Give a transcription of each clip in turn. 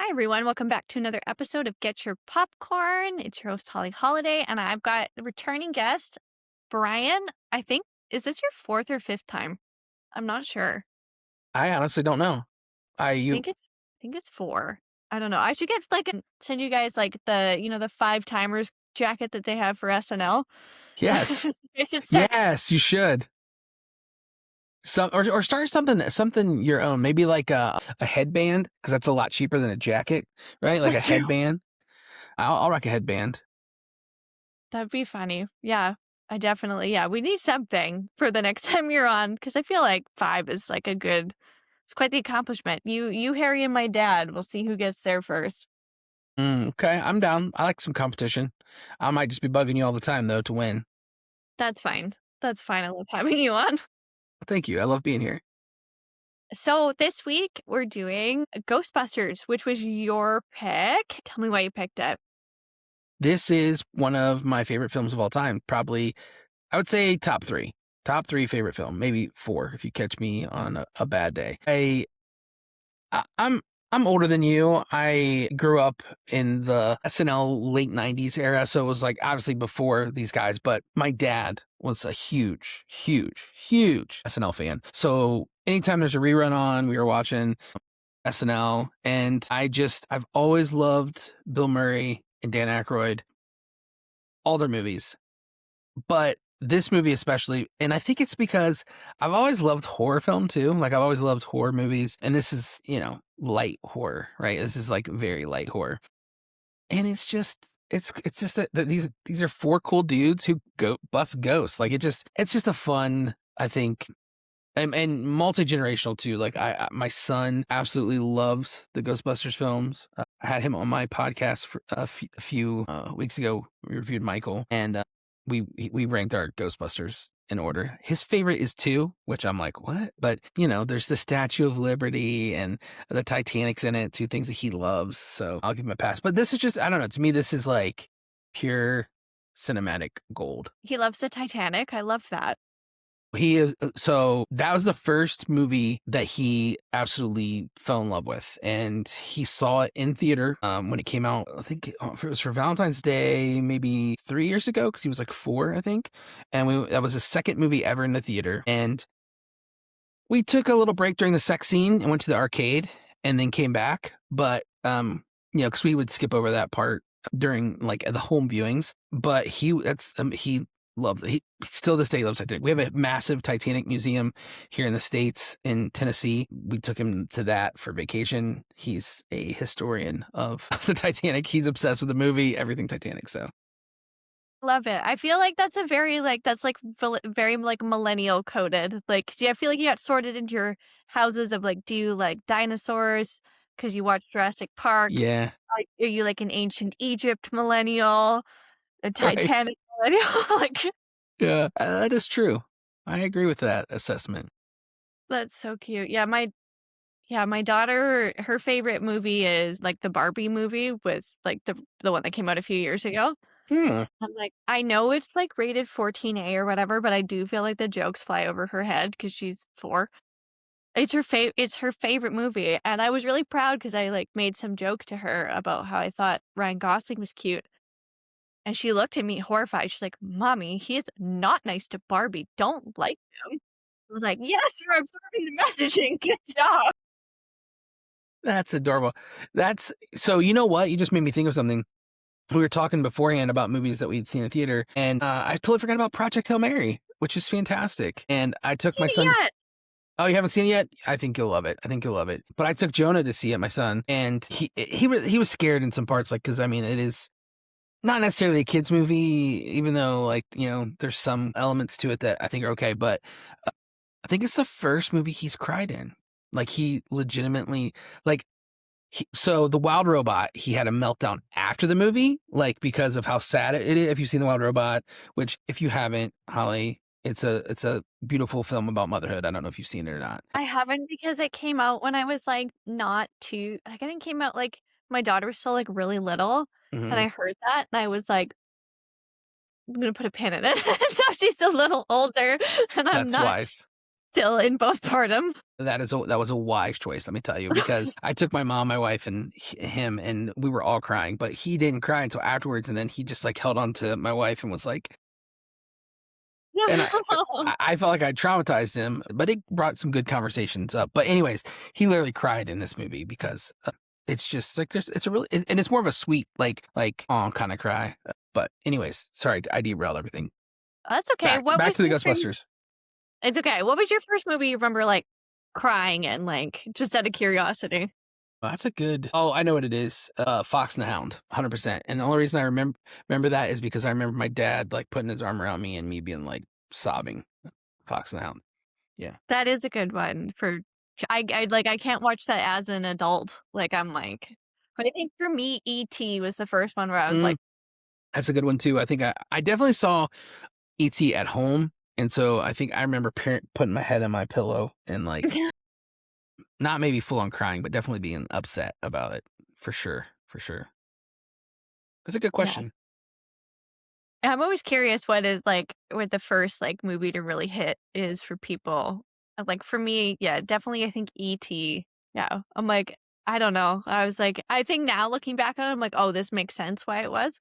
Hi, everyone. Welcome back to another episode of Get Your Popcorn. It's your host, Holly Holiday, and I've got a returning guest, Brian. I think, is this your fourth or fifth time? I'm not sure. I honestly don't know. I I you think it's four. I don't know. I should get send you guys like the five timers jacket that they have for SNL. yes. I should start. Yes, you should. Or start something your own. Maybe like a headband because that's a lot cheaper than a jacket, right? Like a That's true. headband. I'll rock a headband. That'd be funny. Yeah, I definitely. Yeah, we need something for the next time you're on because I feel like five is like a good. It's quite the accomplishment. You, Harry, and my dad. We'll see who gets there first. Okay, I'm down. I like some competition. I might just be bugging you all the time though to win. That's fine. That's fine. I love having you on. Thank you. I love being here. So this week we're doing Ghostbusters, which was your pick. Tell me why you picked it. This is one of my favorite films of all time. Probably, I would say top three. Top three favorite film, maybe four if you catch me on a bad day. I'm older than you. I grew up in the SNL late 90s era, so it was like obviously before these guys, but my dad was a huge SNL fan. So anytime there's a rerun on, we were watching SNL, and I've always loved Bill Murray and Dan Aykroyd, all their movies. But this movie especially, and I think it's because I've always loved horror film too. Like I've always loved horror movies, and this is, light horror, right? This is like very light horror. And it's just that these are four cool dudes who go bust ghosts. Like it's just a fun, I think, and multi-generational too. Like my son absolutely loves the Ghostbusters films. I had him on my podcast for a few weeks ago. We reviewed Michael, and we ranked our Ghostbusters in order. His favorite is 2, which I'm like, what? But there's the Statue of Liberty and the Titanic's in it, 2 things that he loves. So I'll give him a pass. But this is just, I don't know. To me, this is like pure cinematic gold. He loves the Titanic. I love that. He is so that was the first movie that he absolutely fell in love with, and he saw it in theater when it came out. I think it was for Valentine's Day, maybe 3 years ago, because he was like 4, I think. And that was his second movie ever in the theater. And we took a little break during the sex scene and went to the arcade, and then came back. But because we would skip over that part during like the home viewings. But he loves it. He still this day loves Titanic. We have a massive Titanic museum here in the States in Tennessee. We took him to that for vacation. He's a historian of the Titanic. He's obsessed with the movie, everything Titanic. So Love it. I feel like that's a very that's like very like millennial coded. Like, I feel like you got sorted into your houses of like, do you like dinosaurs because you watch Jurassic Park? yeah, Like, are you like an ancient Egypt millennial, a right. Titanic millennial? Like, Yeah, that is true. I agree with that assessment. that's so cute. Yeah, my daughter, her favorite movie is like the Barbie movie with like the one that came out a few years ago. Hmm. I'm like, I know it's like rated 14A or whatever, but I do feel like the jokes fly over her head because she's 4. It's her favorite movie, and I was really proud because I like made some joke to her about how I thought Ryan Gosling was cute, and she looked at me horrified. She's like, "Mommy, he is not nice to Barbie. Don't like him." I was like, "Yes, you're absorbing the messaging. Good job." That's adorable. That's so. You know what? You just made me think of something. We were talking beforehand about movies that we'd seen in theater, and I totally forgot about Project Hail Mary, which is fantastic. And I took Seen my it son to. yet? Oh, you haven't seen it yet? I think you'll love it. I think you'll love it. But I took Jonah to see it, my son, and he was scared in some parts, like because I mean it is not necessarily a kids movie, even though like there's some elements to it that I think are okay. But I think it's the first movie he's cried in. Like he legitimately like so the Wild Robot, he had a meltdown after the movie, like because of how sad it is. If you've seen the Wild Robot, which if you haven't, Holly, it's a beautiful film about motherhood. I don't know if you've seen it or not. I haven't because it came out when I was, like, not too like, I think it came out, like my daughter was still, like, really little, and Hmm. I heard that, and I was like, "I'm gonna put a pin in it." So she's a little older, and I'm That's not wise. Still in postpartum. That was a wise choice, let me tell you, because I took my mom, my wife, and him, and we were all crying, but he didn't cry until afterwards, and then he just like held on to my wife and was like, and I felt like I traumatized him, but it brought some good conversations up. But anyways, he literally cried in this movie because it's just like it's a really and it's more of a sweet like oh kind of cry. But anyways, sorry I derailed everything. That's okay. What Back was to the your first Ghostbusters. It's okay. What was your first movie you remember, like, crying in, like, just out of curiosity? Well, that's a good. Oh, I know what it is. Fox and the Hound, 100%. And the only reason I remember that is because I remember my dad like putting his arm around me and me being like sobbing. Fox and the Hound. Yeah. That is a good one for like, I can't watch that as an adult, like, I'm like but I think for me, E.T. was the first one where I was Mm, like that's a good one too. I think I definitely saw E.T. at home, and so I think I remember putting my head on my pillow and like not maybe full on crying, but definitely being upset about it for sure. For sure. That's a good yeah. question. I'm always curious what is, like, what the first, like, movie to really hit is for people. Like, for me, yeah, definitely, I think E.T. Yeah, I'm like, I don't know. I was like I think now looking back on it, I'm like, "Oh, this makes sense why it was."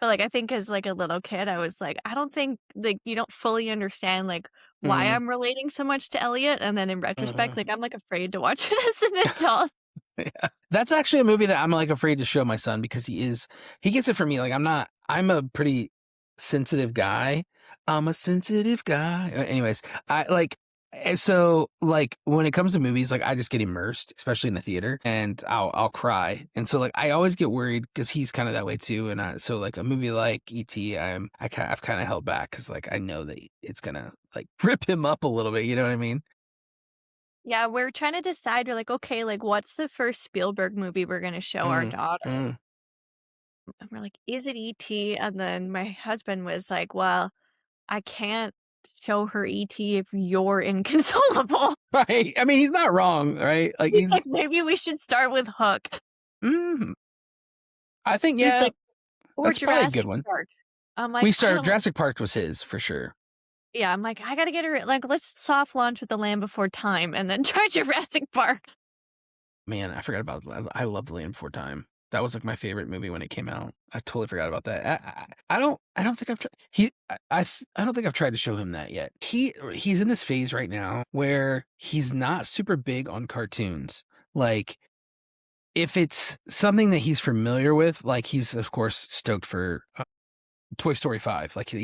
But, like, I think as, like, a little kid, I was like, I don't think, like, you don't fully understand, like, why Mm, I'm relating so much to Elliot, and then in retrospect, mhm. like, I'm, like, afraid to watch it as an adult. Yeah. That's actually a movie that I'm like afraid to show my son because he gets it from me. Like I'm a pretty sensitive guy. I'm a sensitive guy. Anyways, I like and so like when it comes to movies, like I just get immersed, especially in the theater, and I'll cry. And so like I always get worried because he's kind of that way too. And so like a movie like E.T., I've kind of held back because like I know that it's gonna like rip him up a little bit. You know what I mean? Yeah, we're trying to decide, we're like, "Okay, like, what's the first Spielberg movie we're gonna show our Mm, daughter?" mm. And we're like, "Is it E.T.?" And then my husband was like, "Well, I can't show her E.T. if you're inconsolable." Right. I mean, he's not wrong, right? Like He's like, "Maybe we should start with Hook." mm, I think, He's yeah, like, "Or that's probably a good Jurassic one. Park." I'm We like, "I started don't." Jurassic Park was his for sure. Yeah, I'm like, "I gotta get her like, let's soft launch with The Land Before Time and then try Jurassic Park." Man, I forgot about I love The Land Before Time. That was like my favorite movie when it came out. I totally forgot about that. I don't think I've tried I don't think I've tried to show him that yet. He's in this phase right now where he's not super big on cartoons. Like if it's something that he's familiar with, like he's of course stoked for Toy Story 5. Like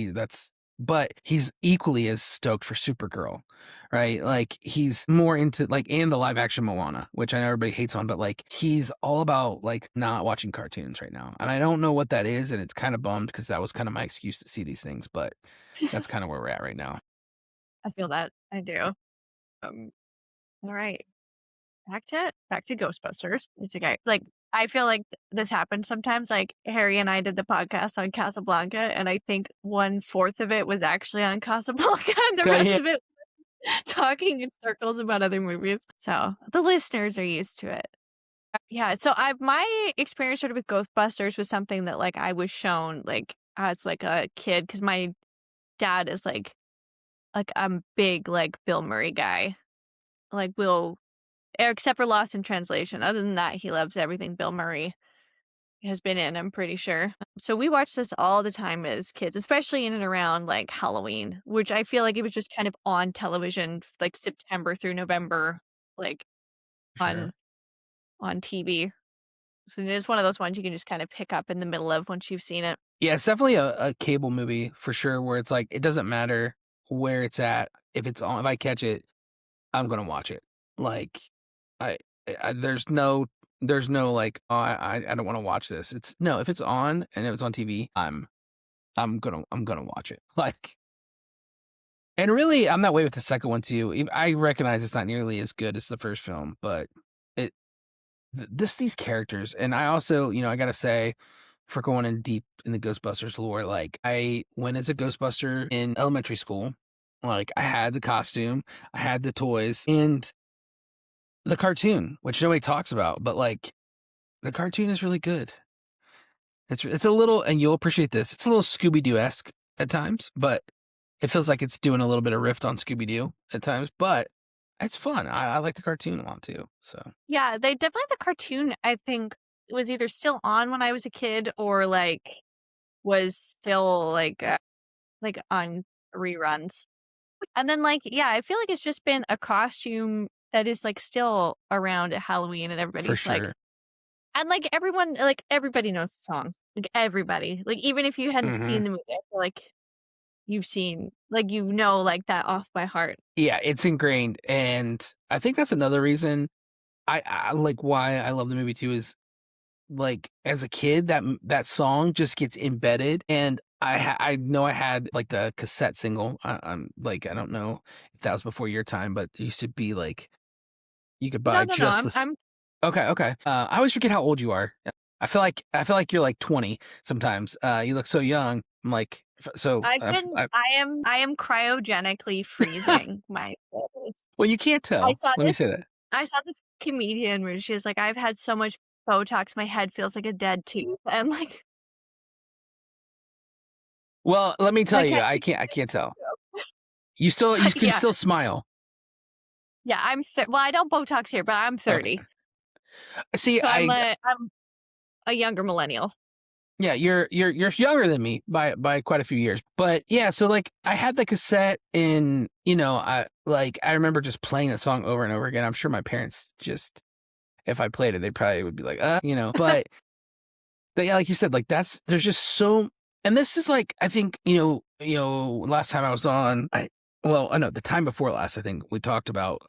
but he's equally as stoked for Supergirl, right? Like he's more into like and the live action Moana, which I know everybody hates on, but like he's all about like not watching cartoons right now. And I don't know what that is, and it's kind of bummed because that was kind of my excuse to see these things, but that's kind of where we're at right now. I feel that. I do. Um, alright. Back to Ghostbusters. It's okay. Like, I feel like this happens sometimes, like, Harry and I did the podcast on Casablanca, and I think 1/4 of it was actually on Casablanca, and the Okay, rest yeah. of it talking in circles about other movies. So, the listeners are used to it. Yeah, so I my experience sort of with Ghostbusters was something that, like, I was shown, like, as, like, a kid because my dad is, like, big, like, Bill Murray guy. Like, Will except for Lost in Translation. Other than that, he loves everything Bill Murray has been in, I'm pretty sure. So we watched this all the time as kids, especially in and around, like, Halloween, which I feel like it was just kind of on television, like, September through November, like, Sure. on on TV. So it is one of those ones you can just kind of pick up in the middle of once you've seen it. Yeah, it's definitely a cable movie for sure where it's like it doesn't matter where it's at. If it's on if I catch it, I'm gonna watch it. Like, I, there's no like, oh, I don't want to watch this. It's no, if it's on and it was on TV, I'm gonna watch it. Like, and really, I'm that way with the second one too. I recognize it's not nearly as good as the first film, but it these characters, and I also, I gotta say, for going in deep in the Ghostbusters lore, like I went as a Ghostbuster in elementary school. Like I had the costume, I had the toys, and the cartoon, which nobody talks about, but like the cartoon is really good. It's a little, and you'll appreciate this. It's a little Scooby Doo esque at times, but It feels like it's doing a little bit of riff on Scooby-Doo at times, but it's fun. I like the cartoon a lot too. So Yeah, they definitely the cartoon, I think, was either still on when I was a kid or, like, was still, like, on reruns. And then, like, yeah, I feel like it's just been a costume that is, like, still around at Halloween and for everybody's like sure. and, like, everybody knows the song. Like, everybody. Like, even if you hadn't Hmm. seen the movie, I feel like you've seen like, you know, like, that off by heart. Yeah, it's ingrained, and I think that's another reason I like why I love the movie too is like as a kid that song just gets embedded, and I know I had like the cassette single. I'm like I don't know if that was before your time, but it used to be like you could No, buy no, no, just this. I'm Okay, okay. I always forget how old you are. I feel like you're like 20 sometimes. You look so young. I'm like so. I am cryogenically freezing my face. Well, you can't I tell. saw Let me this say that. I saw this comedian where she's like, "I've had so much Botox, my head feels like a dead tooth." I'm like, Well, let me I tell you, can't I can't tell. joke. You But can yeah, still smile. yeah, well, I don't Botox here, but I'm Okay. 30. See, So I'm a younger millennial. yeah, you're younger than me by quite a few years. But yeah, so like I had the cassette and I remember just playing the song over and over again. I'm sure my parents just if I played it, they probably would be like, but yeah, like you said, like there's just so and this is like I think, last time I was on I know the time before last, I think we talked about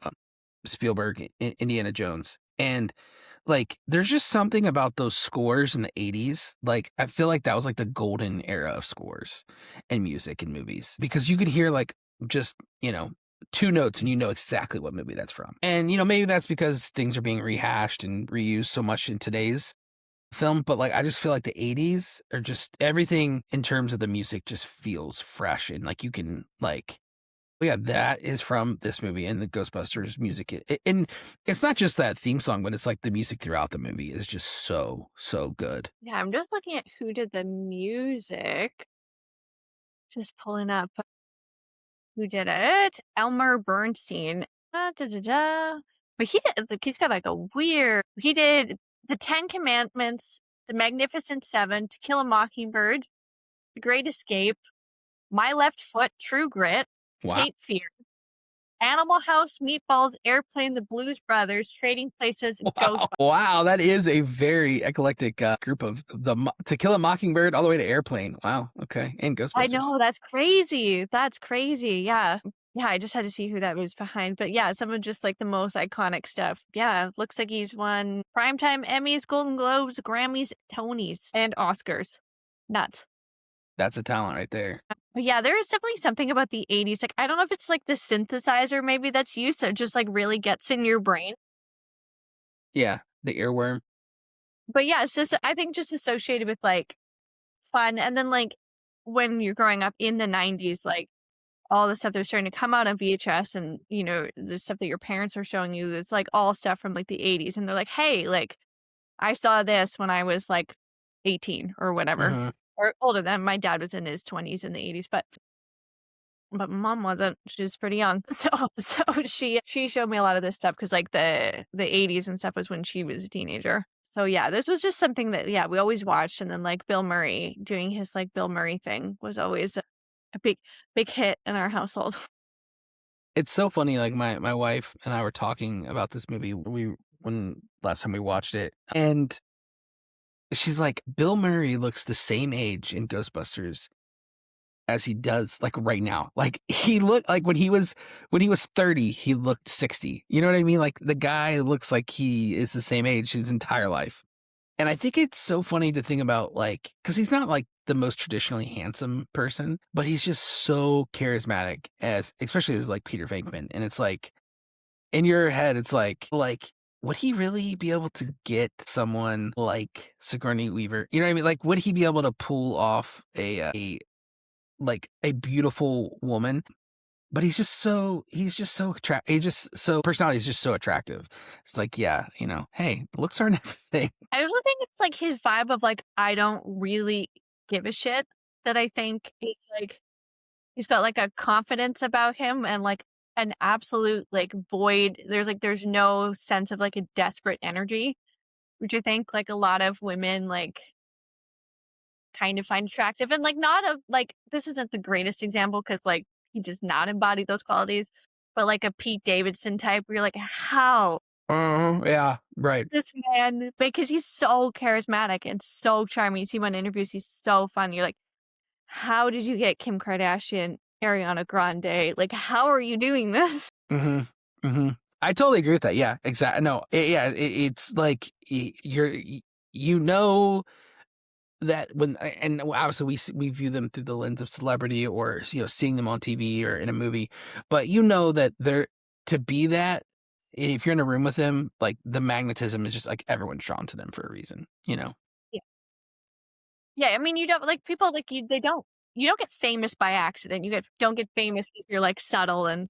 Spielberg, Indiana Jones. And like, there's just something about those scores in the 80s. Like, I feel like that was like the golden era of scores and music and movies because you could hear like just, two notes and you know exactly what movie that's from. And, maybe that's because things are being rehashed and reused so much in today's film. But like, I just feel like the 80s are just everything in terms of the music just feels fresh and like you can like, yeah, that is from this movie and the Ghostbusters music. And it's not just that theme song, but it's like the music throughout the movie is just so, so good. Yeah, I'm just looking at who did the music. Just pulling up who did it. Elmer Bernstein. Da, da, da. But he's got like a weird he did The Ten Commandments, The Magnificent Seven, To Kill a Mockingbird, The Great Escape, My Left Foot, True Grit, Wow. Cape Fear, Animal House, Meatballs, Airplane, The Blues Brothers, Trading Places, Wow. Ghostbusters. Wow. That is a very eclectic group of To Kill a Mockingbird all the way to Airplane. Wow. Okay. And I Ghostbusters. know, that's crazy. That's crazy. Yeah. Yeah, I just had to see who that was behind. But yeah, some of just like the most iconic stuff. Yeah, looks like he's won Primetime Emmys, Golden Globes, Grammys, Tonys, and Oscars. Nuts. That's a talent right there. But yeah, there is definitely something about the 80s. Like, I don't know if it's like the synthesizer maybe that's used that just like really gets in your brain. Yeah. The earworm. But yeah, it's just, I think just associated with like fun. And then like when you're growing up in the 90s, like all the stuff that was starting to come out on VHS and, the stuff that your parents are showing you, it's like all stuff from like the 80s. And they're like, hey, like I saw this when I was like 18 or whatever, Hmm. or older than my dad was in his 20s in the 80s, but mom wasn't. She was pretty young. So she showed me a lot of this stuff because like the 80s and stuff was when she was a teenager. So yeah, this was just something that yeah, we always watched. And then like Bill Murray doing his like Bill Murray thing was always a big hit in our household. It's so funny. Like my wife and I were talking about this movie when last time we watched it. And she's like, Bill Murray looks the same age in Ghostbusters as he does like right now. Like he looked like when he was 30, he looked 60. You know what I mean? Like the guy looks like he is the same age his entire life. And I think it's so funny to think about like cuz he's not like the most traditionally handsome person, but he's just so charismatic as especially as like Peter Venkman. And it's like in your head it's like would he really be able to get someone like Sigourney Weaver? You know what I mean? Like, would he be able to pull off like a beautiful woman, but he's just so attractive. He just so personality is just so attractive. It's like, yeah, hey, looks aren't everything. I also think it's like his vibe of like I don't really give a shit that I think is like He's got, like, a confidence about him and, like, an absolute, like, void. There's no sense of, like, a desperate energy, which I think, like, a lot of women, like, kind of find attractive and, like, not a like, this isn't the greatest example because like, he does not embody those qualities, but, like, a Pete Davidson type where you're like, "How? Yeah, right. This man" because he's so charismatic and so charming. You see him on interviews, he's so fun. You're like, "How did you get Kim Kardashian, Ariana Grande? Like, how are you doing this?" Mhm. Mhm. I totally agree with that. Yeah, exactly. No, yeah, it's like you know that when and obviously we view them through the lens of celebrity or seeing them on TV or in a movie, but you know that they're to be that if you're in a room with them, like the magnetism is just like everyone's drawn to them for a reason, you know? Yeah. Yeah, I mean, you don't like, people like you don't get famous by accident. Don't get famous because 'cause you're, like, subtle and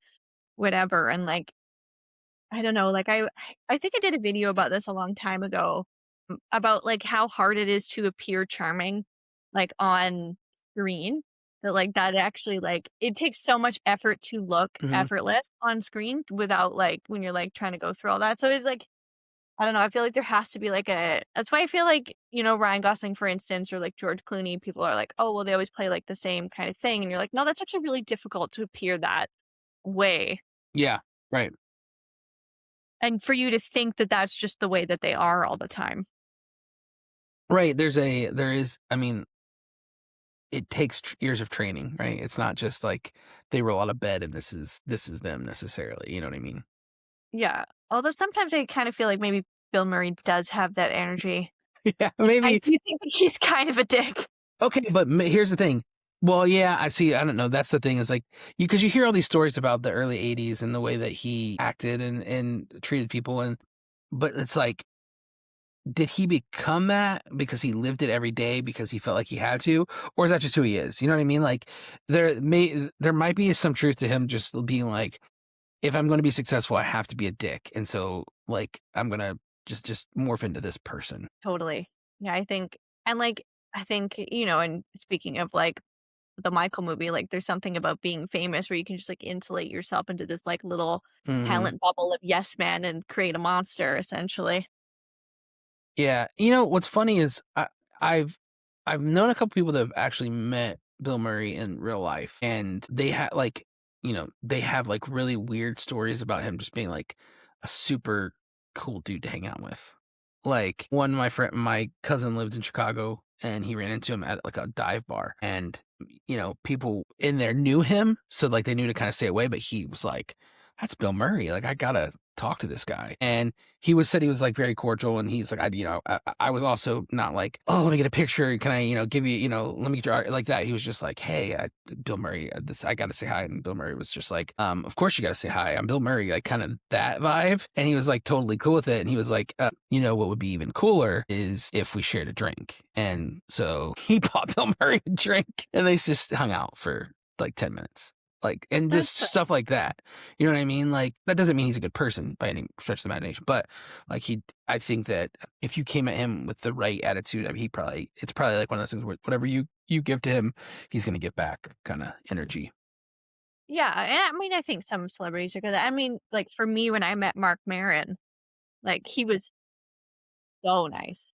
whatever, and, like, I don't know, like, I think I did a video about this a long time ago, about, like, how hard it is to appear charming, like, on screen, that, like, that actually, like, it takes so much effort to look Mhm. effortless on screen without, like, when you're, like, trying to go through all that, so it's like, I don't know, I feel like there has to be, like, a that's why I feel like, Ryan Gosling, for instance, or, like, George Clooney, people are like, "Oh, well, they always play, like, the same kind of thing," and you're like, "No, that's actually really difficult to appear that way." Yeah, right. And for you to think that that's just the way that they are all the time. Right, there is, I mean, it takes years of training, right? It's not just like they roll out of bed and this is them necessarily, you know what I mean? Yeah. Although sometimes I kind of feel like maybe Bill Murray does have that energy. Yeah, Like, I maybe. do think that he's kind of a dick. Okay, but here's the thing. Well, yeah, I see. I don't know. That's the thing is like because you hear all these stories about the early '80s and the way that he acted and treated people, and but it's like, did he become that because he lived it every day because he felt like he had to, or is that just who he is? You know what I mean? Like there might be some truth to him just being like, if I'm going to be successful, I have to be a dick, and so like I'm gonna just morph into this person. Totally. Yeah, I think and, like, I think, and speaking of, like, the Michael movie, like, there's something about being famous where you can just, like, insulate yourself into this, like, little Hmm. talent bubble of yes man and create a monster, essentially. Yeah, what's funny is I've I've known a couple people that have actually met Bill Murray in real life, and they have like, they have like really weird stories about him just being like a super cool dude to hang out with. Like my cousin lived in Chicago, and he ran into him at like a dive bar, and people in there knew him, so like they knew to kind of stay away. But he was like, "That's Bill Murray. Like I gotta talk to this guy," and said he was like very cordial, and he's like, I was also not like, oh, let me get a picture. Can I, give you, let me draw like that. He was just like, hey, Bill Murray, I got to say hi. And Bill Murray was just like, of course you got to say hi. I'm Bill Murray, like kind of that vibe. And he was like totally cool with it. And he was like, what would be even cooler is if we shared a drink. And so he bought Bill Murray a drink and they just hung out for like 10 minutes. Like, and That's just stuff like that. You know what I mean? Like, that doesn't mean he's a good person by any stretch of the imagination, but like I think that if you came at him with the right attitude, I mean, it's probably like one of those things where whatever you give to him, he's going to get back kind of energy. yeah, and I mean, I think some celebrities are good. I mean, like, for me, when I met Mark Maron, like, he was so nice.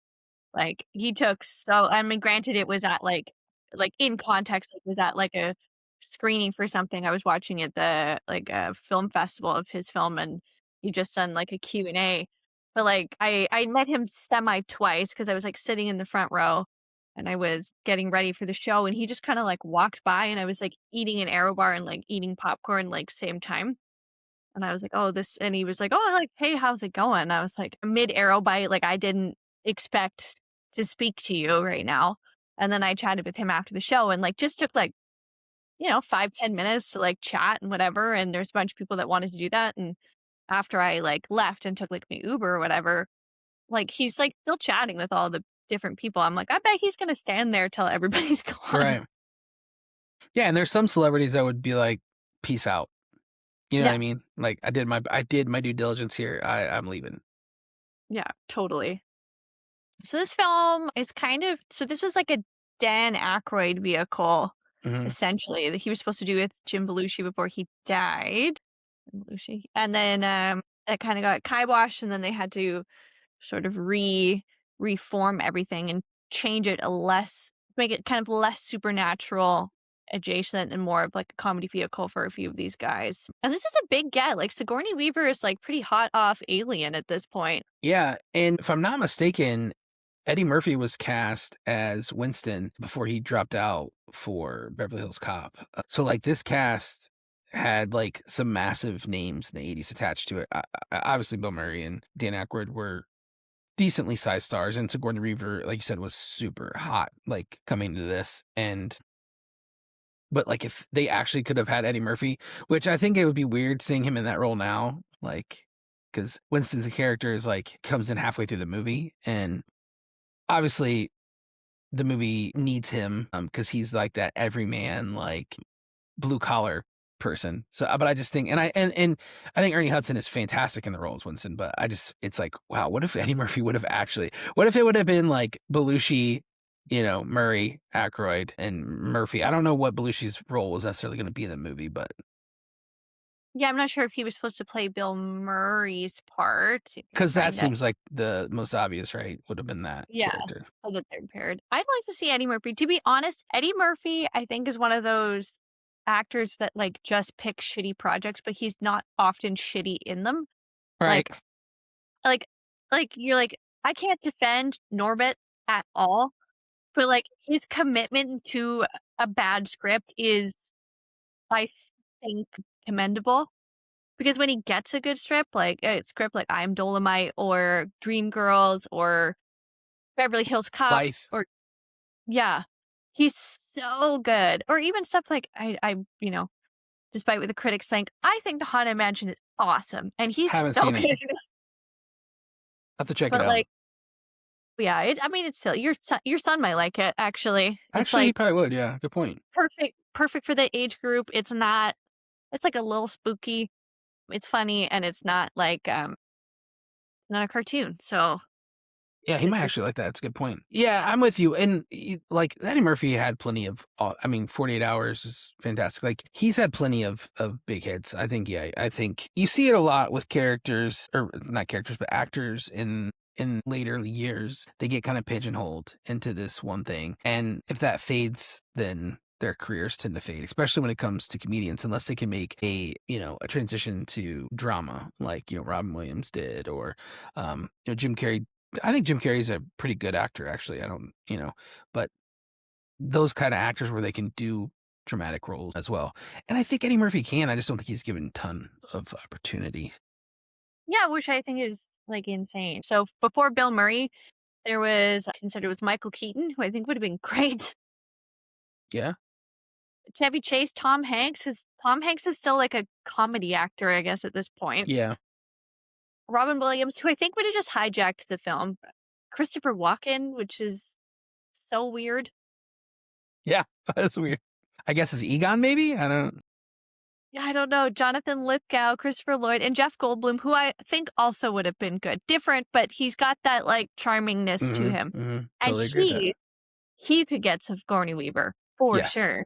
Like, he took so I mean, granted, it was at, like, in context, it was at, like, a screening for something I was watching at a film festival of his film, and he just done, like, a Q&A. But, like, I met him semi twice because I was, like, sitting in the front row, and I was getting ready for the show, and he just kinda, like, walked by, and I was, like, eating an Aero bar and, like, eating popcorn, like, same time. And I was like, "Oh, this," and he was like, "Oh, like, hey, how's it going?" I was like, mid-arrow bite, like, I didn't expect to speak to you right now. And then I chatted with him after the show and, like, just took, like, 5, 10 minutes to, like, chat and whatever, and there's a bunch of people that wanted to do that, and after I, like, left and took, like, my Uber or whatever, like, he's, like, still chatting with all the different people. I'm like, "I bet he's gonna stand there till everybody's gone." Right. Yeah. And there's some celebrities that would be like, peace out. You know what Yeah, I mean? Like I did my due diligence here. I'm leaving. yeah, totally. So this film is kind of so this was like a Dan Aykroyd vehicle Mhm. essentially, that he was supposed to do with Jim Belushi before he died. Belushi. And then, it kinda got kiboshed, and then they had to sort of reform everything and change it a less make it kind of less supernatural adjacent and more of, like, a comedy vehicle for a few of these guys. And this is a big get, like, Sigourney Weaver is, like, pretty hot off Alien at this point. Yeah, and if I'm not mistaken, Eddie Murphy was cast as Winston before he dropped out for Beverly Hills Cop. So, like, this cast had, like, some massive names in the '80s attached to it. Obviously, Bill Murray and Dan Aykroyd were decently sized stars, and Sigourney Weaver, like you said, was super hot, like, coming to this, but, like, if they actually could have had Eddie Murphy, which I think it would be weird seeing him in that role now, like, because Winston's a character is, like, comes in halfway through the movie, and obviously the movie needs him, because he's like that everyman, like, blue collar person. So, but I just think, and I think Ernie Hudson is fantastic in the role as Winston. But it's like, wow, what if Eddie Murphy would have actually? What if it would have been like Belushi, Murray, Aykroyd, and Murphy? I don't know what Belushi's role was necessarily going to be in the movie, but Yeah, I'm not sure if he was supposed to play Bill Murray's part, if you're because that trying to seems like the most obvious, right? Would have been that yeah, character. of the 3rd paired. I'd like to see Eddie Murphy. To be honest, Eddie Murphy, I think, is one of those actors that, like, just pick shitty projects, but he's not often shitty in them. Right. Like you're like, I can't defend Norbit at all, but, like, his commitment to a bad script is, I think, commendable. Because when he gets a good script like I Am Dolomite or Dreamgirls or Beverly Hills Cop Life. or yeah, he's so good. Or even stuff like despite what the critics think, I think The Haunted Mansion is awesome, and he's Haven't so seen good it. in it. Have to check it But, out. like, yeah, I mean, it's silly. Your son might like it, actually. It's, Actually, he like, probably would. Yeah, good point. perfect for the age group. It's, like, a little spooky. It's funny, and it's not like, not a cartoon, so Yeah, he might it's actually like that. It's a good point. Yeah, I'm with you. And like Eddie Murphy had plenty of. I mean, 48 Hours is fantastic. Like he's had plenty of big hits. I think. Yeah, I think you see it a lot with characters, or not characters, but actors in later years. They get kind of pigeonholed into this one thing, and if that fades, then their careers tend to fade, especially when it comes to comedians, unless they can make a transition to drama, like Robin Williams did, or Jim Carrey. I think Jim Carrey's a pretty good actor, actually. I don't, but those kind of actors where they can do dramatic roles as well. And I think Eddie Murphy can. I just don't think he's given a ton of opportunity. yeah, which I think is, like, insane. So, before Bill Murray, there was considered was Michael Keaton, who I think would have been great. Yeah. Chevy Chase, Tom Hanks is still, like, a comedy actor, I guess, at this point. Yeah. Robin Williams, who I think would have just hijacked the film. Christopher Walken, which is so weird. Yeah. That's weird. I guess it's Egon, maybe? I don't. Yeah, I don't know. Jonathan Lithgow, Christopher Lloyd, and Jeff Goldblum, who I think also would have been good. Different, but he's got that, like, charmingness to him. And Totally agree with that. he could get Sigourney Weaver for Yes. sure.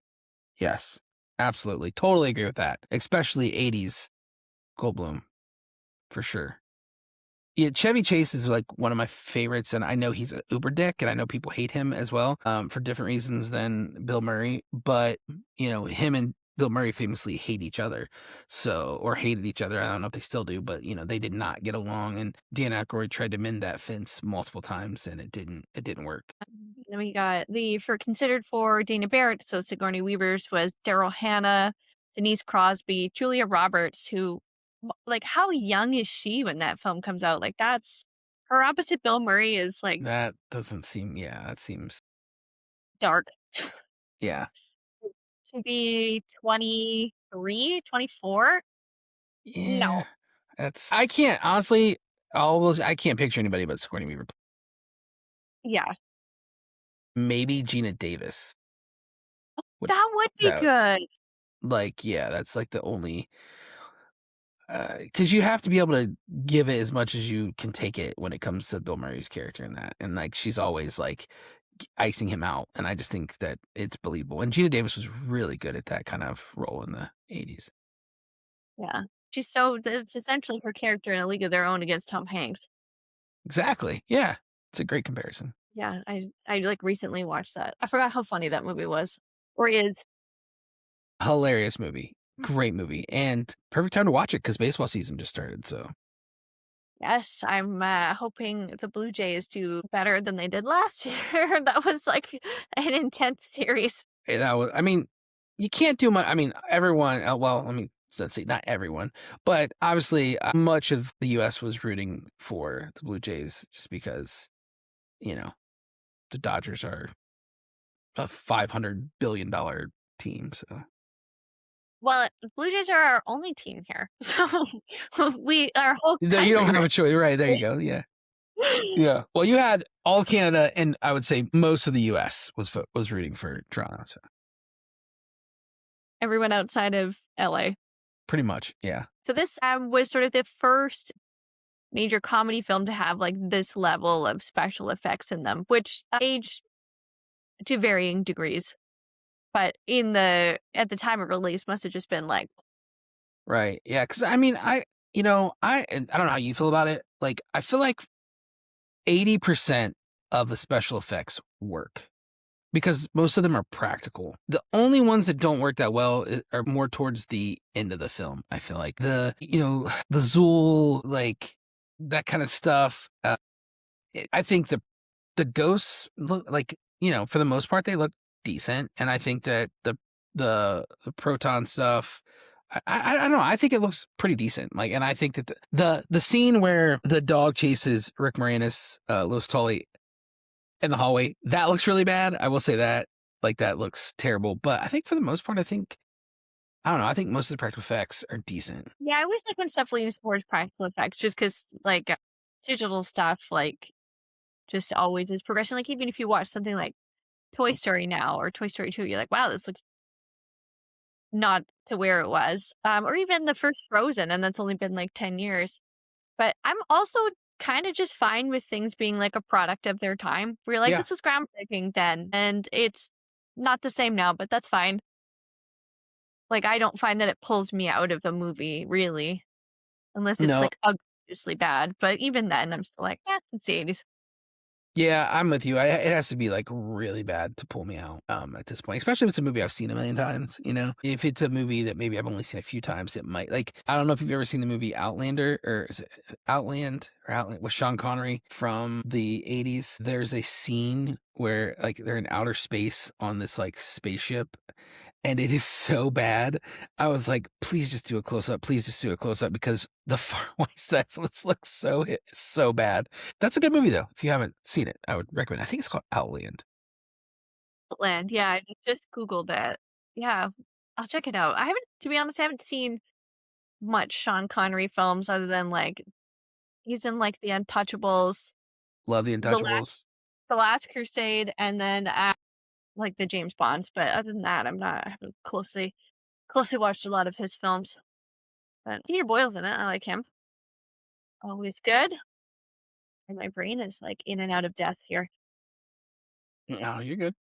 Yes. Absolutely. Totally agree with that. Especially 80s Goldblum, for sure. Yeah, Chevy Chase is like one of my favorites, and I know he's an uber dick, and I know people hate him as well, for different reasons than Bill Murray. But him and Bill Murray famously hate each other, or hated each other. I don't know if they still do, but they did not get along. And Dan Aykroyd tried to mend that fence multiple times, and it didn't. It didn't work. Then we got considered for Dana Barrett. So Sigourney Weaver's was Daryl Hannah, Denise Crosby, Julia Roberts, who, like, how young is she when that film comes out? Like, that's her opposite Bill Murray is, like, That doesn't seem. Yeah, that seems. dark. Yeah. She'd be 23, 24. Yeah. No. That's. I can't honestly. All those. I can't picture anybody but Sigourney Weaver. Yeah. Maybe Gina Davis. Would That would be that good. like yeah, that's like the only because you have to be able to give it as much as you can take it when it comes to Bill Murray's character in that, and like she's always like icing him out, and I just think that it's believable. And Gina Davis was really good at that kind of role in the 80s. Yeah. She's so it's essentially her character in A League of Their Own against Tom Hanks. Exactly. Yeah. It's a great comparison. Yeah, I, like, recently watched that. I forgot how funny that movie was, or is. Hilarious movie. Great movie. And perfect time to watch it because baseball season just started. So Yes, I'm, hoping the Blue Jays do better than they did last year. That was, like, an intense series. I mean, you can't do much. I mean, everyone, well, I mean, let's see, not everyone, but obviously much of the US was rooting for the Blue Jays just because, you know, the Dodgers are a $500 billion team. So Well, Blue Jays are our only team here, so our whole you don't country, have right? a choice. Right. There you go. Yeah. Yeah. Well, you had all of Canada and I would say most of the US was rooting for Toronto. So Everyone outside of LA. pretty much. Yeah. So this, was sort of the first major comedy film to have, like, this level of special effects in them, which aged to varying degrees. But at the time of release must have just been like, Right. Yeah. Cause I mean, and I don't know how you feel about it. Like, I feel like 80% of the special effects work because most of them are practical. The only ones that don't work that well are more towards the end of the film. I feel like the Zool, like that kind of stuff. I think the ghosts look like, for the most part, they look decent. And I think that the proton stuff, I don't know. I think it looks pretty decent. Like, and I think that the scene where the dog chases Rick Moranis, Louis Tully in the hallway, that looks really bad. I will say that. Like, that looks terrible. But I think for the most part, I don't know. I think most of the practical effects are decent. yeah, I always like when stuff leans towards practical effects just because, like, digital stuff, like, just always is progressing. Like, even if you watch something like Toy Story now or Toy Story 2, you're like, wow, this looks not to where it was. Or even the first Frozen, and that's only been like 10 years. But I'm also kind of just fine with things being like a product of their time. We're like, Yeah. this was groundbreaking then, and it's not the same now, but that's fine. Like, I don't find that it pulls me out of a movie, really, unless it's No. like egregiously bad. But even then, I'm still like, yeah, it's the 80s. Yeah, I'm with you. It has to be like really bad to pull me out at this point, especially if it's a movie I've seen a million times. If it's a movie that maybe I've only seen a few times, it might, like, I don't know if you've ever seen the movie Outlander, or is it Outland with Sean Connery from the 80s. There's a scene where like they're in outer space on this like spaceship, and it is so bad. I was like, please just do a close up. Please just do a close up because the far away stuff looks so bad. That's a good movie though. If you haven't seen it, I would recommend. I think it's called Outland. Land, yeah, I just Googled it. Yeah, I'll check it out. To be honest, I haven't seen much Sean Connery films other than like he's in like The Untouchables, Love The The Last Untouchables. The Last Crusade, and then like the James Bonds. But other than that, I haven't closely watched a lot of his films. But Peter Boyle's in it. I like him. Always good. And my brain is like in and out of death here. No, you're good.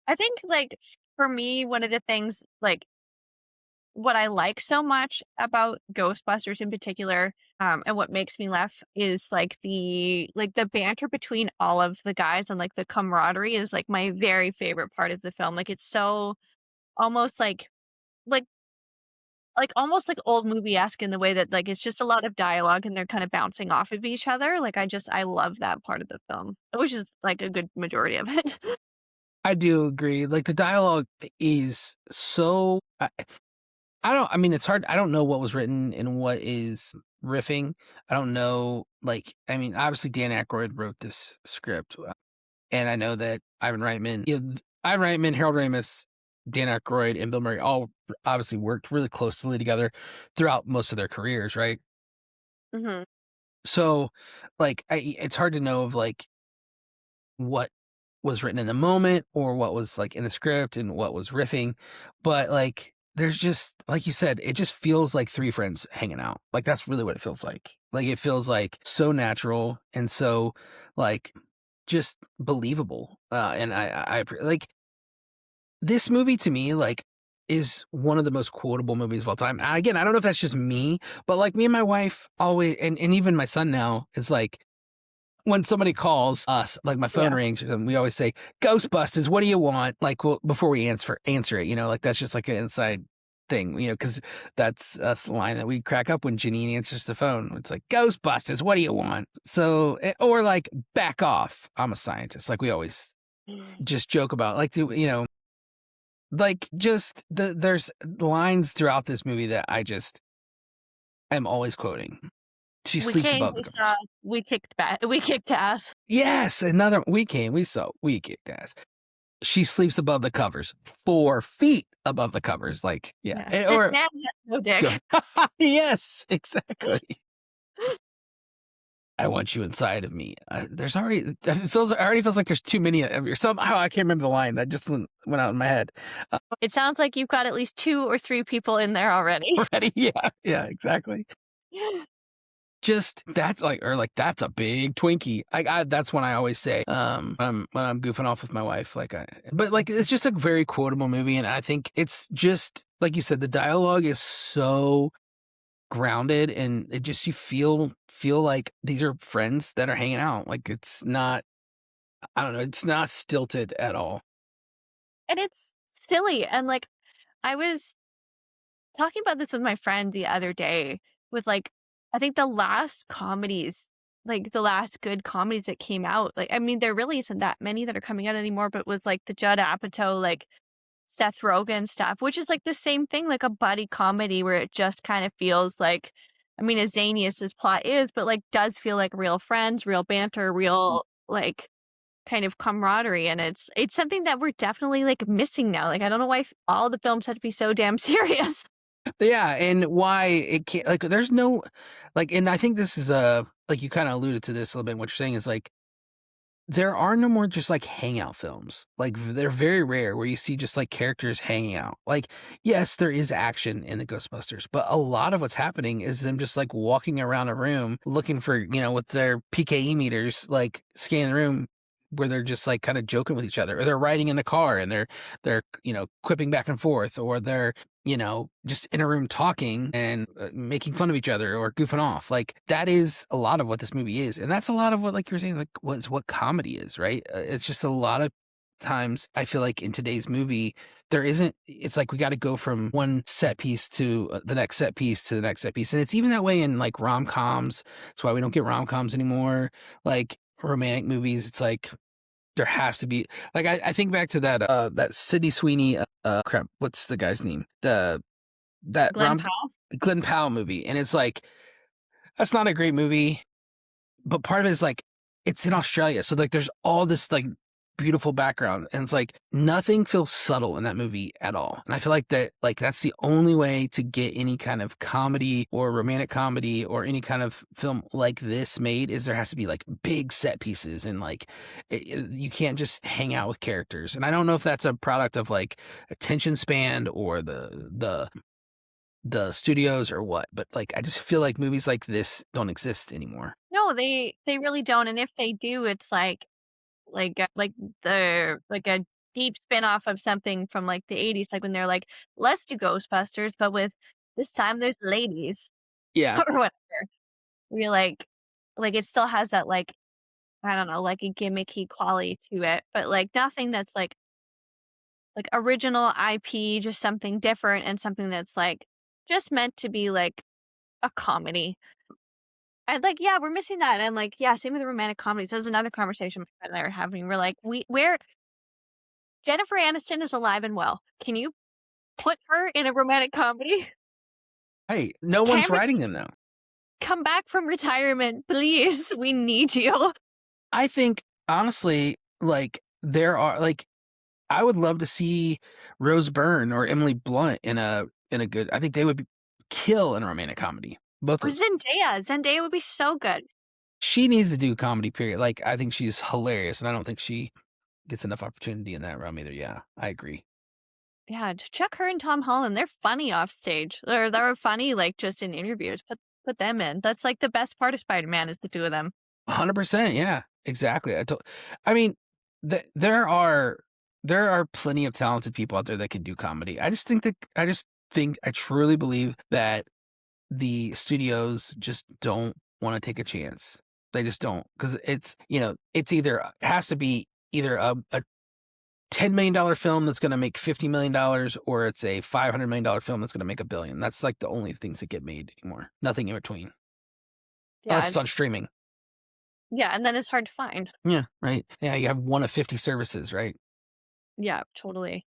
I think like for me, one of the things like what I like so much about Ghostbusters in particular, and what makes me laugh is like the banter between all of the guys and like the camaraderie is like my very favorite part of the film. Like it's so almost like almost like old movie-esque in the way that like it's just a lot of dialogue and they're kind of bouncing off of each other. Like I love that part of the film, which is like a good majority of it. I do agree. Like the dialogue is so. I don't. I mean, it's hard. I don't know what was written and what is riffing. I don't know. Like, I mean, obviously Dan Aykroyd wrote this script, and I know that Ivan Reitman, Harold Ramis, Dan Aykroyd, and Bill Murray all obviously worked really closely together throughout most of their careers, right? Hmm. So, like, it's hard to know of like what was written in the moment or what was like in the script and what was riffing, but like there's just, like you said, it just feels like three friends hanging out. Like, that's really what it feels like. Like, it feels like so natural and so, like, just believable. And like, this movie to me, like, is one of the most quotable movies of all time. Again, I don't know if that's just me, but like me and my wife always, and even my son now, is like, when somebody calls us, like my phone Yeah. rings or something, we always say, Ghostbusters, what do you want? Like, well, before we answer it, like that's just like an inside thing, because that's the line that we crack up when Janine answers the phone. It's like, Ghostbusters, what do you want? So, or like, back off, I'm a scientist. Like we always just joke about, like, like just there's lines throughout this movie that I just am always quoting. She We sleeps came, above the we covers. saw, we kicked ass. Yes, another we kicked ass. She sleeps above the covers, 4 feet above the covers. Like, yeah, Yeah. This or man has no dick. yes, exactly. I want you inside of me. There's already already feels like there's too many of you. Somehow I can't remember the line that just went out in my head. It sounds like you've got at least 2 or 3 people in there already. Already, yeah, exactly. Just that's like, or like, that's a big Twinkie. That's when I always say, when I'm goofing off with my wife, but like, it's just a very quotable movie, and I think it's just like you said, the dialogue is so grounded, and it just, you feel like these are friends that are hanging out. Like, it's not, I don't know, it's not stilted at all. And it's silly, and, like, I was talking about this with my friend the other day with, like, I think the last comedies, like, the last good comedies that came out, like, I mean, there really isn't that many that are coming out anymore, but was, like, the Judd Apatow, like, Seth Rogen stuff, which is, like, the same thing, like a buddy comedy where it just kind of feels like, I mean, as zany as this plot is, but, like, does feel like real friends, real banter, real, like, kind of camaraderie, and it's something that we're definitely, like, missing now. Like, I don't know why all the films had to be so damn serious. Yeah, and why it can't, like, there's no, like, and I think this is like, you kind of alluded to this a little bit. What you're saying is like, there are no more just like hangout films. Like, they're very rare where you see just like characters hanging out. Like, yes, there is action in the Ghostbusters, but a lot of what's happening is them just like walking around a room looking for, with their PKE meters, like scanning the room, where they're just like kind of joking with each other, or they're riding in the car and they're quipping back and forth, or they're just in a room talking and making fun of each other or goofing off. Like, that is a lot of what this movie is. And that's a lot of what, like you were saying, like, what comedy is, right? It's just a lot of times I feel like in today's movie, it's like we got to go from one set piece to the next set piece to the next set piece. And it's even that way in like rom-coms. That's why we don't get rom-coms anymore. Like, romantic movies, it's like, there has to be, like, I think back to that Sydney Sweeney, crap, what's the guy's name? That Glenn Powell? Glenn Powell movie. And it's like, that's not a great movie, but part of it is like, it's in Australia. So like, there's all this like beautiful background, and it's like, nothing feels subtle in that movie at all. And I feel like that's the only way to get any kind of comedy or romantic comedy or any kind of film like this made, is there has to be like big set pieces, and like, you can't just hang out with characters. And I don't know if that's a product of like attention span or the studios or what, but like, I just feel like movies like this don't exist anymore. No, they really don't, and if they do, it's like the like a deep spin-off of something from, like, the '80s, like, when they're like, "Let's do Ghostbusters, but with this time there's ladies," Yeah. or whatever. Where you're like, it still has that, like, I don't know, like, a gimmicky quality to it, but, like, nothing that's, like, original IP, just something different and something that's, like, just meant to be, like, a comedy. And, like, yeah, we're missing that, and, like, yeah, same with the romantic comedies. That was another conversation my friend and I were having. We're like, where Jennifer Aniston is alive and well. Can you put her in a romantic comedy? Hey, no one's Cameron, writing them now. come back from retirement, please. We need you. I think honestly, like, there are like, I would love to see Rose Byrne or Emily Blunt in a good. I think they would kill in a romantic comedy. Both Or of them. Zendaya. Zendaya would be so good. She needs to do comedy. Period. Like, I think she's hilarious, and I don't think she gets enough opportunity in that realm either. Yeah, I agree. Yeah, check her and Tom Holland. They're funny off stage. They're funny, like, just in interviews. Put them in. That's, like, the best part of Spider-Man is the 2 of them. 100%, yeah, exactly. I mean, there are plenty of talented people out there that can do comedy. I truly believe that the studios just don't wanna take a chance. They just don't, not because it's either it has to be either a $10 million film that's gonna make $50 million, or it's a $500 million film that's gonna make $1 billion. That's, like, the only things that get made anymore. Nothing in between, Yeah, unless it's on it's streaming. yeah, and then it's hard to find. Yeah, right. Yeah, you have one of 50 services, right? Yeah, totally.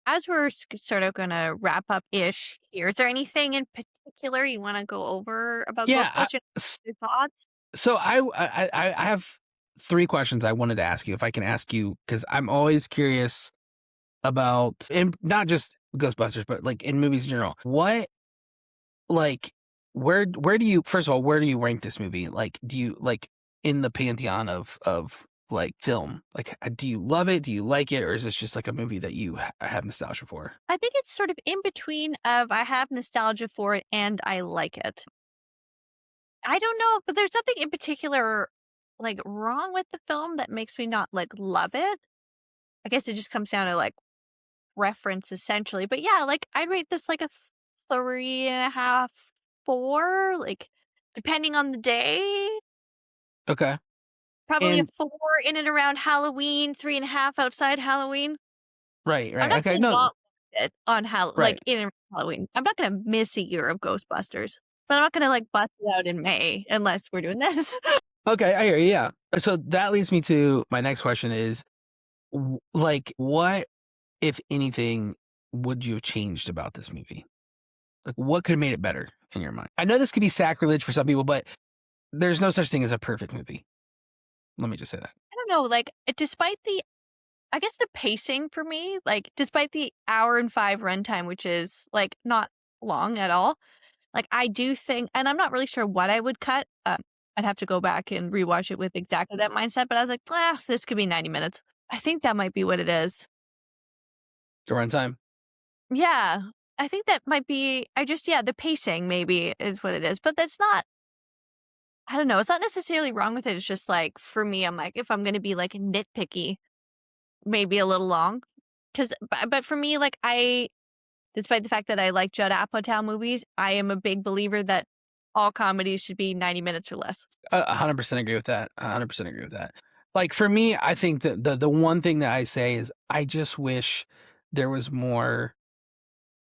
As we're sort of gonna wrap up ish here, is there anything in particular you want to go over about Yeah, Ghostbusters? Your thoughts? so I have 3 questions I wanted to ask you, if I can ask you, because 'cause I'm always curious about, and not just Ghostbusters, but, like, in movies in general. Like, where do you, first of all, where do you rank this movie? Like, do you, like, in the pantheon of, like, film? Like, do you love it? Do you like it? Or is this just, like, a movie that you have nostalgia for? I think it's sort of in between of I have nostalgia for it and I like it. I don't know, but there's nothing in particular like wrong with the film that makes me not like love it. I guess it just comes down to like reference essentially. But yeah, like I'd rate this like a 3.5, 4, like depending on the day. Okay. Probably a And 4 in and around Halloween, 3.5 outside Halloween. right, I'm right. not Okay, gonna no, not watch it on right. like in and around Halloween. I'm not gonna miss a year of Ghostbusters, but I'm not gonna like bust it out in May unless we're doing this. Okay, I hear you, yeah. So that leads me to my next question is, like, what, if anything, would you have changed about this movie? Like, what could have made it better in your mind? I know this could be sacrilege for some people, but there's no such thing as a perfect movie. Let me just say that. I don't know, like, despite the I guess the pacing for me, like, despite the hour and 5 runtime, which is, like, not long at all, like, I do think and I'm not really sure what I would cut, I'd have to go back and rewatch it with exactly that mindset, but I was like, "Ah, this could be 90 minutes." I think that might be what it is. The runtime? Yeah, I think that might be I just yeah, the pacing maybe is what it is, but that's not I don't know, it's not necessarily wrong with it, it's just, like, for me, I'm like, if I'm gonna be, like, nitpicky, maybe a little long, 'cause but for me, like, I despite the fact that I like Judd Apatow movies, I am a big believer that all comedies should be 90 minutes or less. 100% agree with that. 100% agree with that. Like, for me, I think that the one thing that I say is I just wish there was more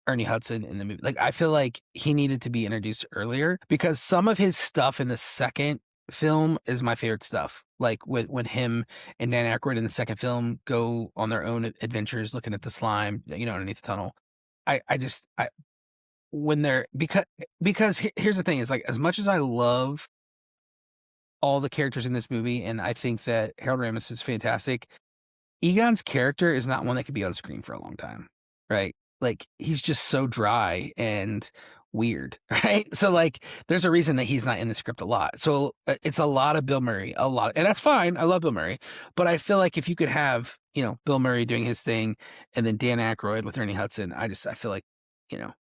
Ernie Hudson in the movie. Like, I feel like he needed to be introduced earlier, because some of his stuff in the second film is my favorite stuff. Like, when him and Dan Aykroyd in the second film go on their own adventures looking at the slime, underneath the tunnel. I just I when they're because here's the thing, is like, as much as I love all the characters in this movie, and I think that Harold Ramis is fantastic, Egon's character is not one that could be on screen for a long time, right? Like, he's just so dry and weird, right? So, like, there's a reason that he's not in the script a lot. So, it's a lot of Bill Murray, a lot, and that's fine. I love Bill Murray, but I feel like if you could have, Bill Murray doing his thing, and then Dan Aykroyd with Ernie Hudson, I feel like, you know,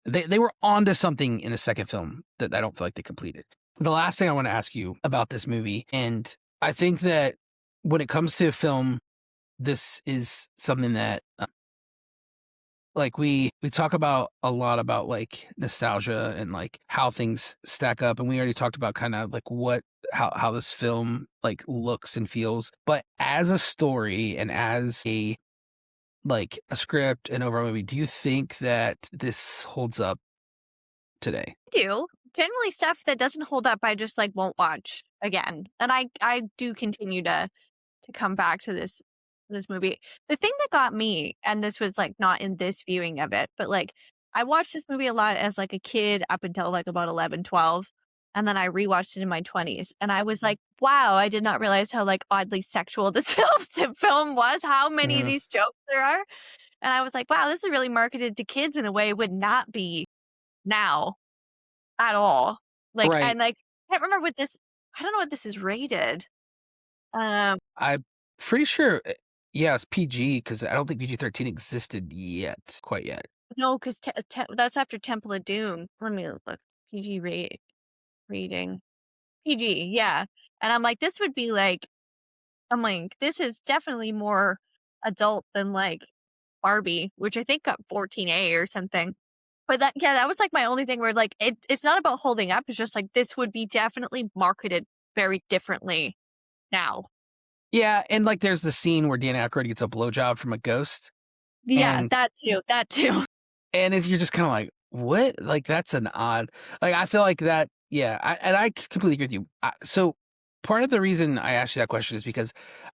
they were onto something in the second film that I don't feel like they completed. The last thing I want to ask you about this movie, and I think that when it comes to film, this is something that, like, we talk about a lot about, like, nostalgia and, like, how things stack up, and we already talked about kind of, like, how this film, like, looks and feels. But as a story and as a script and overall movie, do you think that this holds up today? I do. Generally stuff that doesn't hold up, I just, like, won't watch again, and I do continue to come back to this movie. The thing that got me, and this was, like, not in this viewing of it, but, like, I watched this movie a lot as, like, a kid up until, like, about 11, 12, and then I rewatched it in my 20s, and I was like, "Wow, I did not realize how, like, oddly sexual this film was, how many of Mhm. these jokes there are." And I was like, "Wow, this is really marketed to kids in a way it would not be now at all." Like, Right. and, like, I can't remember what this I don't know what this is rated. Um I'm pretty sure. Yeah, it's PG because I don't think PG-13 existed yet, quite yet. No, 'cause that's after Temple of Doom. Let me look. PG rating. PG, yeah, and I'm like, this would be like I'm like, this is definitely more adult than, like, Barbie, which I think got 14A or something. But that yeah, that was, like, my only thing where, like, it's not about holding up, it's just, like, this would be definitely marketed very differently now. Yeah, and, like, there's the scene where Dan Aykroyd gets a blowjob from a ghost, Yeah, and that too. you're just kinda like, "What?" Like, that's an odd like, I feel like that yeah, I completely agree with you. So, part of the reason I asked you that question is because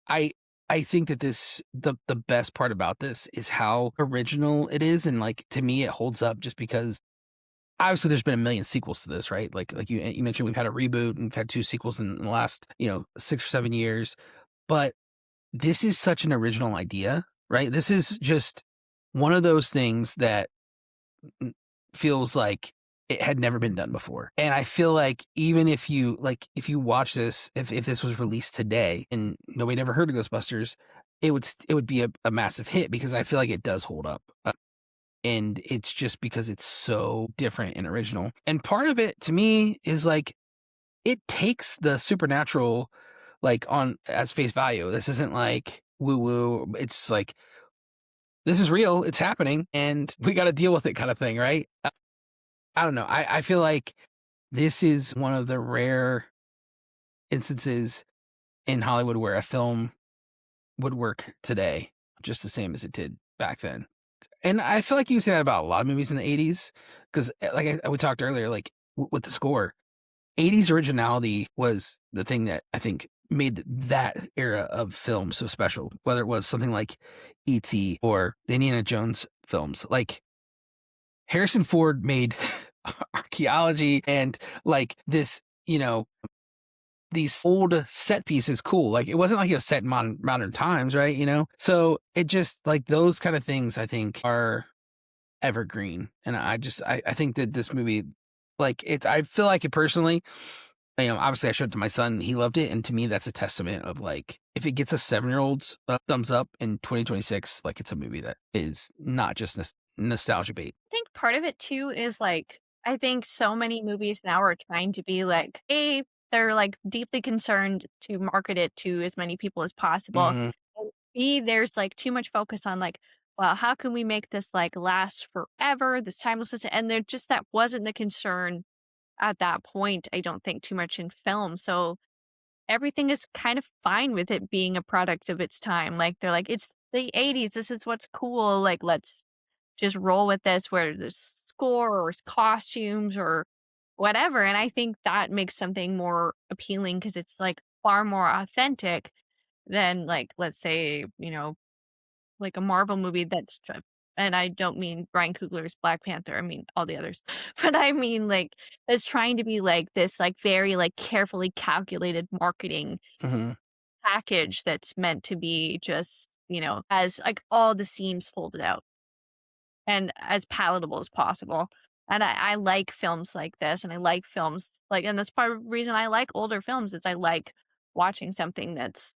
I I think that the best part about this is how original it is, and, like, to me, it holds up just because obviously there's been a million sequels to this, right? Like you mentioned, we've had a reboot and we've had 2 sequels in the last, 6 or 7 years, but this is such an original idea, right? This is just one of those things that n feels like it had never been done before, and I feel like even if you watch this, if this was released today and nobody ever heard of Ghostbusters, it would be a massive hit because I feel like it does hold up, and it's just because it's so different and original, and part of it to me is, like, it takes the supernatural, like, on as face value. This isn't like woo-woo, it's like, "This is real, it's happening, and we gotta deal with it," kinda thing, right? I don't know. I feel like this is one of the rare instances in Hollywood where a film would work today just the same as it did back then. And I feel like you can say that about a lot of movies in the 80s 'cause, we talked earlier, like, with the score, 80s originality was the thing that I think made that era of film so special, whether it was something like E.T. or the Indiana Jones films. Like, Harrison Ford made archaeology and, like, this, these old set pieces cool. Like, it wasn't like it was set in modern times, right, So, it just like, those kinda things I think are evergreen, and I think that this movie, like, I feel like it personally, obviously, I showed it to my son, he loved it, and to me, that's a testament of, like, if it gets a seven-year-old's, thumbs up in 2026, like, it's a movie that is not just nostalgia bait. Think part of it too is like I think so many movies now are trying to be like, A, they're like deeply concerned to market it to as many people as possible. Mhm, And B, there's like too much focus on like, well, how can we make this like last forever, this timelessness? And there just that wasn't the concern at that point, I don't think too much in film. So everything is kind of fine with it being a product of its time. Like they're like, it's the 80s, this is what's cool. Like let's just roll with this where there's score or costumes or whatever. And I think that makes something more appealing because it's like far more authentic than like, let's say, like a Marvel movie and I don't mean Brian Coogler's Black Panther, I mean all the others. But I mean like it's trying to be like this like very like carefully calculated marketing mhm. package that's meant to be just, as like all the seams folded out and as palatable as possible. And I like films like this, and I like films like, and that's part of the reason I like older films is I like watching something that's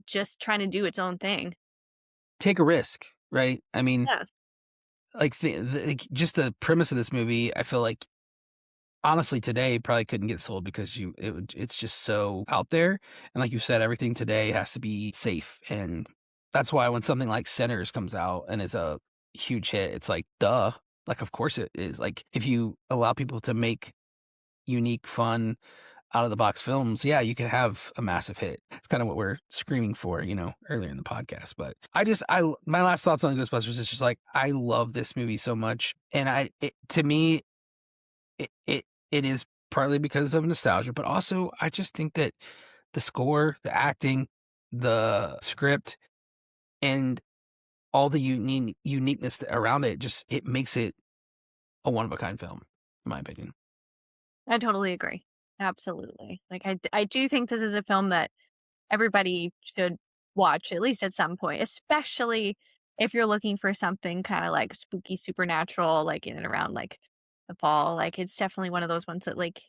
just trying to do its own thing. Take a risk, right? I mean, Yeah, like, like, just the premise of this movie, I feel like honestly today probably couldn't get sold because it's just so out there, and like you said, everything today has to be safe, and that's why when something like Sinners comes out and is a huge hit, it's like, duh, like, of course it is. Like, if you allow people to make unique, fun, out of the box films, yeah, you can have a massive hit. It's kind of what we're screaming for, earlier in the podcast. But my last thoughts on Ghostbusters is just like, I love this movie so much. And to me, it is partly because of nostalgia, but also I just think that the score, the acting, the script, and all the uniqueness around it, just, it makes it a one of a kind film, in my opinion. I totally agree. Absolutely. Like I do think this is a film that everybody should watch at least at some point, especially if you're looking for something kind of like spooky supernatural, like in and around like the fall. Like it's definitely one of those ones that like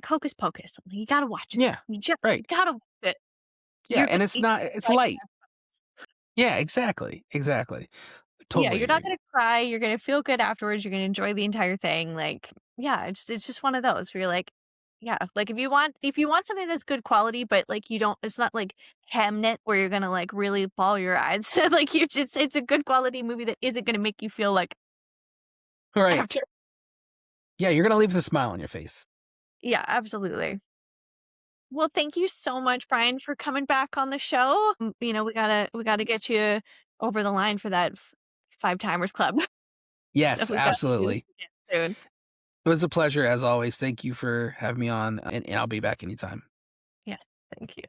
Hocus Pocus. You gotta watch it. Yeah, You just right. gotta watch it. Yeah, You're and gonna it's be not it's like light. Yeah, exactly, exactly. Yeah, Totally you're not agree. gonna cry, you're gonna feel good afterwards, you're gonna enjoy the entire thing, like, yeah, it's just one of those where you're like yeah, like, if you want something that's good quality, but, like, you don't it's not like Hamnet where you're gonna, like, really bawl your eyes, like, you just it's a good quality movie that isn't gonna make you feel like Right. after Yeah, you're gonna leave with a smile on your face. yeah, absolutely. Well, thank you so much, Brian, for coming back on the show. You know, we gotta get you over the line for that 5 Timers Club, so Yes, we gotta do this absolutely. again soon. It was a pleasure as always. Thank you for having me on, and I'll be back anytime. Yeah, thank you.